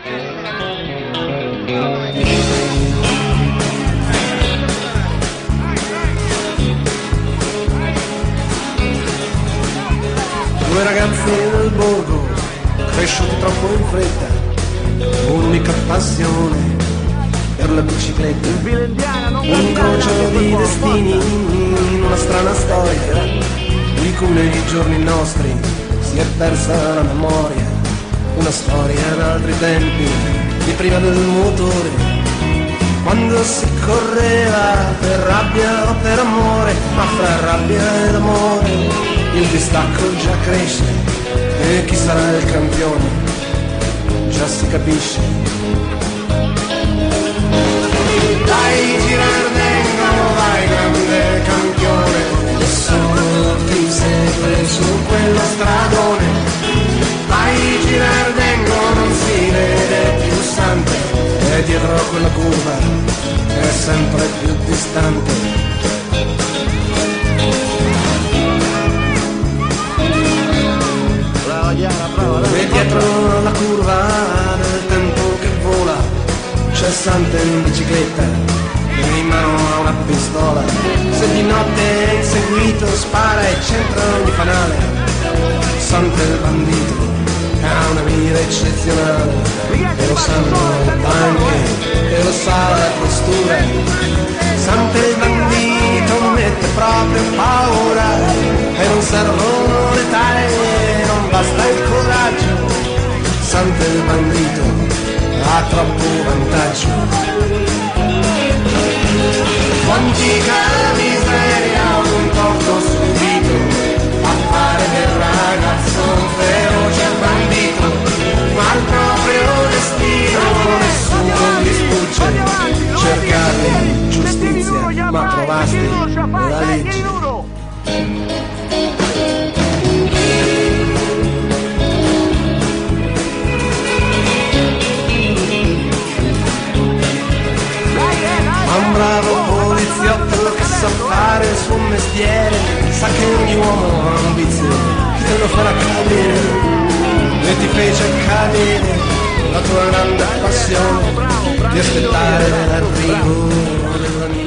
Due ragazzi del borgo, cresciuti troppo in fretta, un'unica passione per la bicicletta. Un incrocio di destini in una strana storia, di cui nei giorni nostri si è persa la memoria. Una storia d'altri tempi, di prima del motore, quando si correva per rabbia o per amore, ma fra rabbia ed amore il distacco già cresce e chi sarà il campione già si capisce. Dai Girardengo, vai grande campione, nessuno ti segue su quello stradone. Vai Girardengo, non si vede più santo, e dietro quella curva è sempre più distante. E dietro la curva del tempo che vola c'è Sante in bicicletta e in mano ha una pistola. Se di notte è inseguito spara e centra ogni fanale. Sante il bandito ha una mira eccezionale, e lo sanno anche, e lo sa la postura. Sante il bandito mette proprio paura, e non servono le taglie, non basta il coraggio. Sante il bandito ha troppo vantaggio. Quantica miseria un tocco subito a fare del ragazzo feroce bandito, ma il proprio destino nessuno gli sfugge. Cercate giustizia ma trovate la legge. Un bravo poliziotto che sa fare il suo mestiere, sa che ogni uomo ha ambizione, chi te lo farà cadere, e ti fece cadere la tua grande passione di aspettare l'arrivo della mia.